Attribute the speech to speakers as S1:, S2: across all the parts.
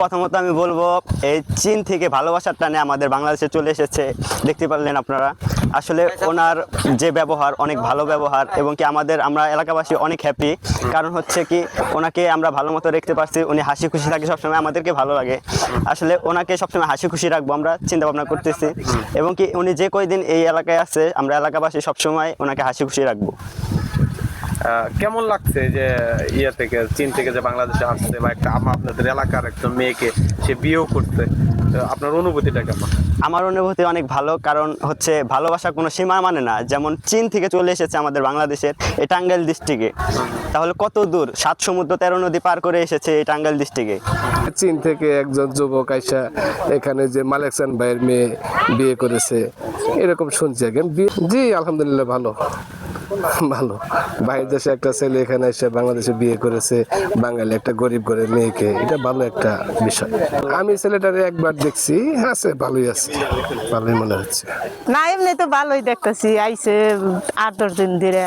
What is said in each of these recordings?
S1: প্রথমত আমি বলবো এই চীন থেকে ভালোবাসার টানে আমাদের বাংলাদেশে চলে এসেছে। দেখতে পারলেন আপনারা, আসলে ওনার যে ব্যবহার অনেক ভালো ব্যবহার, এবং কি আমরা এলাকাবাসী অনেক হ্যাপি। কারণ হচ্ছে কি, ওনাকে আমরা ভালো মতো দেখতে পারছি, উনি হাসি খুশি থাকে সবসময়, আমাদেরকে ভালো লাগে। আসলে ওনাকে সবসময় হাসি খুশি রাখবো আমরা চিন্তা ভাবনা করতেছি, এবং কি উনি যে কয়দিন এই এলাকায় আছে আমরা এলাকাবাসী সবসময় ওনাকে হাসি খুশি রাখবো।
S2: কেমন লাগছে যে থেকে চীন থেকে যে বাংলাদেশে আসছে, বা একটা আপনাদের এলাকার একটা মেয়েকে সে বিয়েও করতে, আপনার অনুভূতিটা কেমন?
S1: আমার অনুভূতি অনেক ভালো, কারণ হচ্ছে ভালোবাসা কোনো সীমা মানে না। যেমন চীন থেকে চলে এসেছে আমাদের বাংলাদেশের এই টাঙ্গাইল ডিস্ট্রিক্টে, তাহলে কত দূর, 7 সমুদ্র 13 নদী পার করে এসেছে এই টাঙ্গাইল ডিস্ট্রিক্টে।
S3: চীন থেকে একজন যুবক আইসা এখানে যে মালেকসান ভাইয়ের মেয়ে বিয়ে করেছে, এরকম শুনছি এখন। জি আলহামদুলিল্লাহ ভালো ভালো। বাইরের দেশে একটা ছেলে এখানে এসে বাংলাদেশে বিয়ে করেছে, বাঙালি একটা গরিব ঘরের মেয়েকে, এটা ভালো একটা বিষয়। আমি ছেলেটারে একবার দেখছি, আছে ভালোই আছে, ভালোই মনে হচ্ছে।
S4: না এমনি তো ভালোই দেখতেছি, আইসে 8-10 দিন ধরে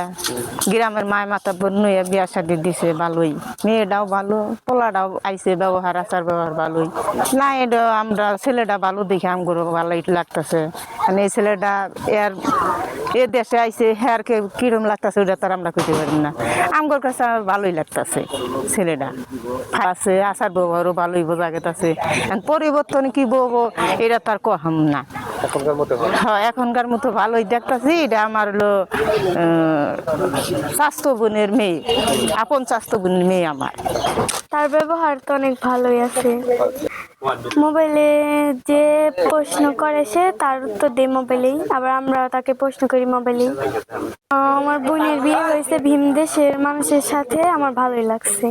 S4: গ্রামের মায় মাতা বোন নইয়া বিয়া শাদি দিছে, ভালোই। মেয়েটাও ভালো, পোলাটাও আইসে, ব্যবহার আচার ব্যবহার ভালোই। না এটা আমরা ছেলেটা ভালো দেখে আমগুলো ভালোই লাগতেছে। মানে এই ছেলেটা এ দেশে আইসে হ্যারকে কিরম লাগতেছে ওটা তার আমরা কইতে পারি না। আমগোর কাছে ভালোই লাগতেছে ছেলেটা, আছে আচার ব্যবহারও ভালোই বোঝা গেছে। পরিবর্তন কি বলবো এটা তার কম না, এখনকার মতো ভালোই দেখতেছি। এটা আমার হলো স্বাস্থ্য বোনের মেয়ে, আপন স্বাস্থ্য বোনের মেয়ে আমার।
S5: তার ব্যবহার তো অনেক ভালোই আছে। মোবাইলে যে প্রশ্ন করে সে তার উত্তর দেয় মোবাইলেই, আবার আমরা তাকে প্রশ্ন করি মোবাইলেই। আমার বোনের বিয়ে হয়েছে ভিন দেশের মানুষের সাথে, আমার ভালোই লাগছে।